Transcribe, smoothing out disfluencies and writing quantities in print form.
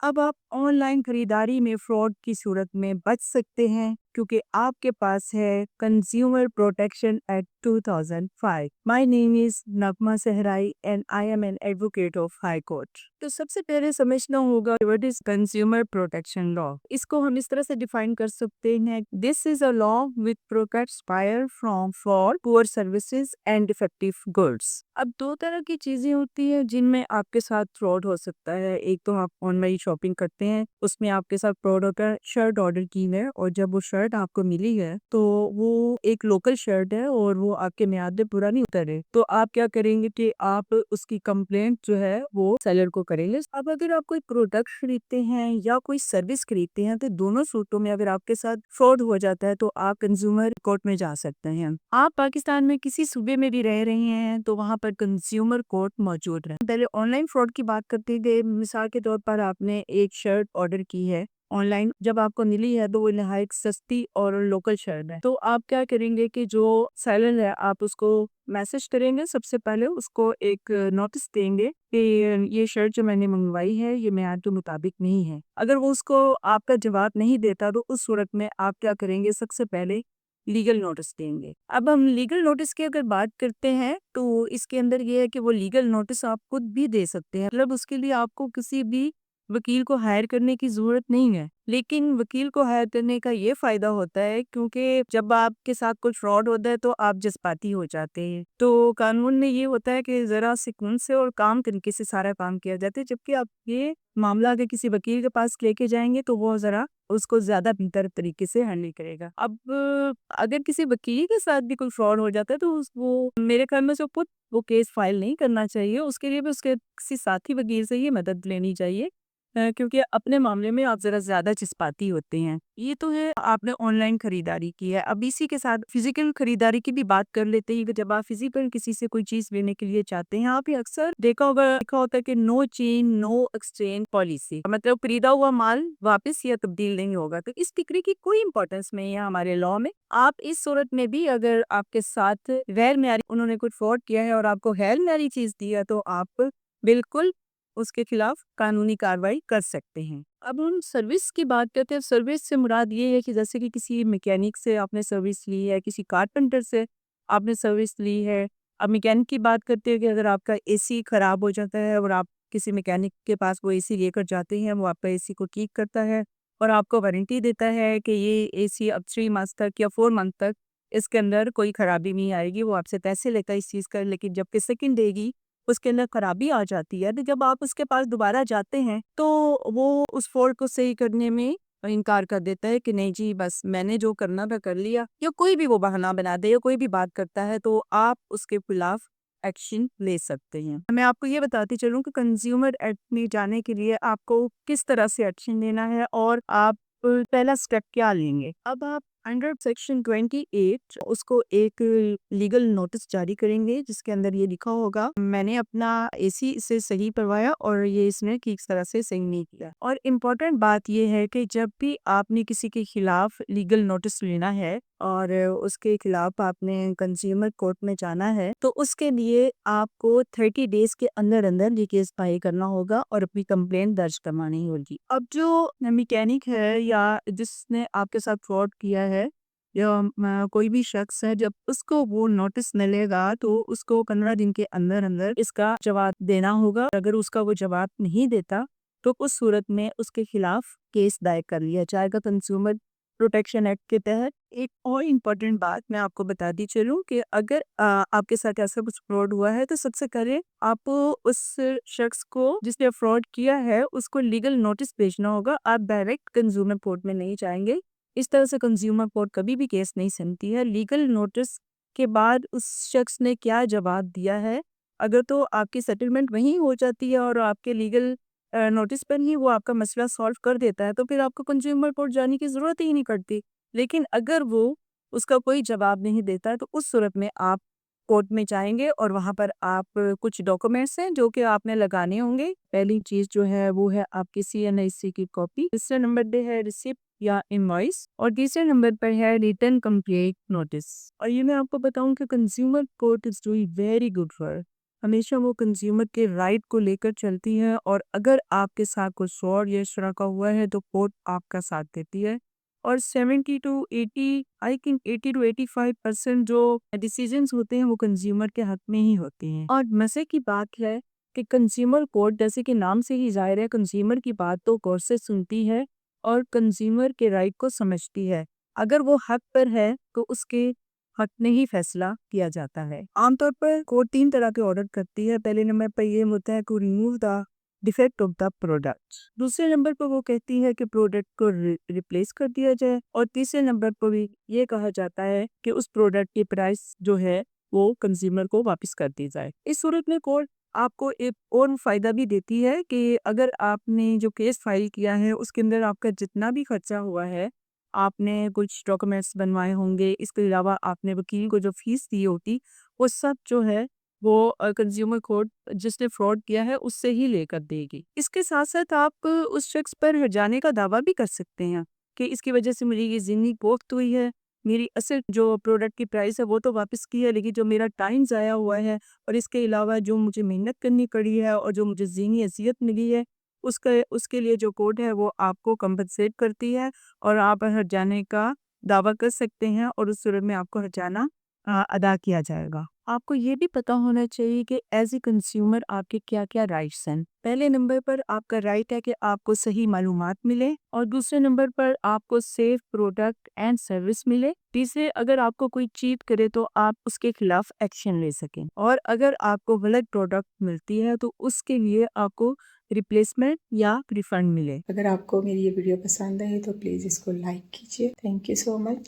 अब आप ऑनलाइन खरीदारी में फ्रॉड की सूरत में बच सकते हैं क्योंकि आपके पास है consumer protection act 2005। My name is नगमा Sahrai and I am an advocate of high court. तो सबसे पहले समझना होगा what is consumer protection law. इसको हम इस तरह से डिफाइन कर सकते हैं, this is a law which protects buyer from fraud, poor services and defective goods. अब दो तरह की चीजें होती है जिनमें आपके साथ फ्रॉड हो सकता है। एक तो आप ऑनलाइन शॉपिंग करते हैं, उसमें आपके साथ फ्रॉड होता है। शर्ट ऑर्डर की है और जब वो शर्ट आपको मिली है तो वो एक लोकल शर्ट है और वो आपके मियाद में पूरा नहीं उतरे, तो आप क्या करेंगे कि आप उसकी कंप्लेंट जो है वो सेलर को करेंगे। अब अगर आप कोई प्रोडक्ट खरीदते हैं या कोई सर्विस खरीदते हैं तो दोनों सूटों में अगर आपके साथ फ्रॉड हो जाता है तो आप कंज्यूमर कोर्ट में जा सकते हैं। आप पाकिस्तान में किसी सूबे में भी रह रहे हैं तो वहाँ पर कंज्यूमर कोर्ट मौजूद है। पहले ऑनलाइन फ्रॉड की बात करते थे। मिसाल के तौर पर आपने एक शर्ट ऑर्डर की है ऑनलाइन, जब आपको मिली है तो वो नहायत सस्ती और लोकल शर्ट है, तो आप क्या करेंगे कि जो सेलर है आप उसको मैसेज करेंगे। सबसे पहले उसको एक नोटिस देंगे कि ये शर्ट जो मैंने मंगवाई है ये मियाद के मुताबिक नहीं है। अगर वो उसको आपका जवाब नहीं देता तो उस सूरत में आप क्या करेंगे, सबसे पहले लीगल नोटिस देंगे। अब हम लीगल नोटिस की अगर बात करते हैं तो इसके अंदर ये है कि वो लीगल नोटिस आप खुद भी दे सकते हैं। मतलब उसके लिए आपको किसी भी वकील को हायर करने की जरूरत नहीं है। लेकिन वकील को हायर करने का ये फायदा होता है क्योंकि जब आपके साथ कुछ फ्रॉड होता है तो आप जज्बाती हो जाते हैं। तो कानून में ये होता है कि जरा सुकून से और काम तरीके से सारा काम किया जाता है, जबकि आप ये मामला अगर किसी वकील के पास लेके जाएंगे तो वो जरा उसको ज्यादा बेहतर तरीके से हैंडल करेगा। अब अगर किसी वकील के साथ भी कोई फ्रॉड हो जाता है तो वो मेरे ख्याल में जो खुद वो केस फाइल नहीं करना चाहिए, उसके लिए भी उसके किसी साथी वकील से ही मदद लेनी चाहिए, क्योंकि अपने मामले में आप जरा ज्यादा जज्बाती होते हैं। ये तो है आपने ऑनलाइन खरीदारी की है। अब इसी के साथ फिजिकल खरीदारी की भी बात कर लेते हैं कि जब आप फिजिकल किसी से कोई चीज लेने के लिए चाहते हैं, आप ये अक्सर देखा होता है कि no change no exchange policy, मतलब खरीदा हुआ माल वापस या तब्दील नहीं होगा। तो इस फिक्री की कोई इंपॉर्टेंस नहीं है हमारे लॉ में। आप इस सूरत में भी अगर आपके साथ गैर म्यारी उन्होंने कुछ फ्रॉड किया है और आपको गैर म्यारी चीज दी है तो आप बिल्कुल उसके खिलाफ कानूनी कार्रवाई कर सकते हैं। अब हम सर्विस की बात करते हैं। सर्विस से मुराद ये है कि जैसे कि किसी मैकेनिक से आपने सर्विस ली है, किसी कारपेंटर से आपने सर्विस ली है। अब मैकेनिक की बात करते हैं कि अगर आपका एसी खराब हो जाता है और आप किसी मैकेनिक के पास वो एसी लेकर जाते हैं, वो आपका एसी को ठीक करता है और आपको वारंटी देता है कि ये एसी अब 3 मंथ तक या 4 मंथ तक इसके अंदर कोई खराबी नहीं आएगी। वो आपसे पैसे लेता है इस चीज़ का, लेकिन जबकि सेकंड देगी उसके अंदर खराबी आ जाती है, तो जब आप उसके पास दोबारा जाते हैं तो वो उस फॉल्ट को सही करने में इनकार कर देता है कि नहीं जी बस मैंने जो करना था कर लिया, या कोई भी वो बहाना बना दे या कोई भी बात करता है तो आप उसके खिलाफ एक्शन ले सकते हैं। मैं आपको ये बताती चलूं कि कंज्यूमर एक्ट में जाने के लिए आपको किस तरह से एक्शन लेना है और आप पहला स्टेप क्या लेंगे। अब आप अंडर सेक्शन 28 उसको एक लीगल नोटिस जारी करेंगे जिसके अंदर ये लिखा होगा मैंने अपना एसी इसे सही करवाया और ये इसने किस तरह से सही नहीं किया। और इम्पोर्टेंट बात ये है कि जब भी आपने किसी के खिलाफ लीगल नोटिस लेना है और उसके खिलाफ आपने कंज्यूमर कोर्ट में जाना है तो उसके लिए आपको 30 डेज के अंदर अंदर ये केस फाइल करना होगा और अपनी कंप्लेंट दर्ज करवानी होगी। अब जो मैकेनिक है या जिसने आपके साथ फ्रॉड किया है या कोई भी शख्स है, जब उसको वो नोटिस मिलेगा तो उसको 15 दिन के अंदर अंदर इसका जवाब देना होगा। अगर उसका वो जवाब नहीं देता तो उस सूरत में उसके खिलाफ केस दायर कर लिया जाएगा कंज्यूमर प्रोटेक्शन एक्ट के तहत। एक और इम्पोर्टेंट बात मैं आपको बताती चलूं कि अगर आपके साथ ऐसा कुछ फ्रॉड हुआ है तो सबसे पहले आप उस शख्स को जिसने फ्रॉड किया है उसको लीगल नोटिस भेजना होगा। आप डायरेक्ट कंज्यूमर कोर्ट में नहीं जाएंगे, इस तरह से कंज्यूमर कोर्ट कभी भी केस नहीं सुनती है। लीगल नोटिस के बाद उस शख्स ने क्या जवाब दिया है, अगर तो आपकी सेटलमेंट वहीं हो जाती है और आपके लीगल नोटिस पर ही वो आपका मसला सॉल्व कर देता है तो फिर आपको कंज्यूमर कोर्ट जाने की ज़रूरत ही नहीं पड़ती। लेकिन अगर वो उसका कोई जवाब नहीं देता है तो उस सूरत में आप कोर्ट में जाएंगे और वहाँ पर आप कुछ डॉक्यूमेंट्स हैं जो कि आपने लगाने होंगे। पहली चीज़ जो है वो है आपकी CNIC की कॉपी, दूसरे नंबर पे है रिसिप्ट या इनवॉइस और तीसरे नंबर पर है रिटर्न कंप्लेंट नोटिस। और ये मैं आपको बताऊं कि consumer court is doing very good work. ہمیشہ وہ کنزیومر کے رائٹ کو لے کر چلتی ہے، اور اگر آپ کے ساتھ کوئی فراڈ یا شراکہ ہوا ہے تو کورٹ آپ کا ساتھ دیتی ہے۔ اور 70 to 80 آئی تھنک 80 to 85% جو ڈیسیژنز ہوتے ہیں وہ کنزیومر کے حق میں ہی ہوتے ہیں۔ اور مزے کی بات ہے کہ کنزیومر کورٹ جیسے کہ نام سے ہی ظاہر ہے، کنزیومر کی بات تو غور سے سنتی ہے اور کنزیومر کے رائٹ کو سمجھتی ہے۔ اگر وہ حق پر ہے تو اس کے حق میں ہی فیصلہ کیا جاتا ہے۔ عام طور پر کورٹ 3 طرح کے آرڈر کرتی ہے۔ پہلے نمبر پر یہ ہوتا ہے کہ remove the defect of the product. دوسرے نمبر پر وہ کہتی ہے کہ پروڈکٹ کو ریپلیس کر دیا جائے، اور تیسرے نمبر پر بھی یہ کہا جاتا ہے کہ اس پروڈکٹ کی پرائس جو ہے وہ کنزیومر کو واپس کر دی جائے۔ اس صورت میں کورٹ آپ کو ایک اور فائدہ بھی دیتی ہے کہ اگر آپ نے جو کیس فائل کیا ہے اس کے اندر آپ کا جتنا بھی خرچہ ہوا ہے، آپ نے کچھ ڈاکومنٹس بنوائے ہوں گے، اس کے علاوہ آپ نے وکیل کو جو فیس دی ہوتی، وہ سب جو ہے وہ کنزیومر کورٹ جس نے فراڈ کیا ہے اس سے ہی لے کر دے گی۔ اس کے ساتھ ساتھ آپ اس شخص پر ہرجانے کا دعویٰ بھی کر سکتے ہیں کہ اس کی وجہ سے مجھے یہ ذہنی کوفت ہوئی ہے، میری اصل جو پروڈکٹ کی پرائس ہے وہ تو واپس کی ہے، لیکن جو میرا ٹائم ضائع ہوا ہے اور اس کے علاوہ جو مجھے محنت کرنی پڑی ہے اور جو مجھے ذہنی اذیت ملی ہے، اس کے لیے جو کورٹ ہے وہ آپ کو کمپنسیٹ کرتی ہے، اور آپ ہرجانے کا دعویٰ کر سکتے ہیں، اور اس صورت میں آپ کو ہرجانہ ادا کیا جائے گا۔ آپ کو یہ بھی پتا ہونا چاہیے کہ ایز اے کنزیومر آپ کے کیا کیا رائٹس ہیں۔ پہلے نمبر پر آپ کا رائٹ ہے کہ آپ کو صحیح معلومات ملے، اور دوسرے نمبر پر آپ کو سیف پروڈکٹ اینڈ سروس ملے۔ تیسرے، اگر آپ کو کوئی چیٹ کرے تو آپ اس کے خلاف ایکشن لے سکیں، اور اگر آپ کو غلط پروڈکٹ ملتی ہے تو اس کے لیے آپ کو ریپلیسمنٹ یا ریفنڈ ملے۔ اگر آپ کو میری یہ ویڈیو پسند آئی تو پلیز اس کو لائک کیجیے۔ Thank you so much.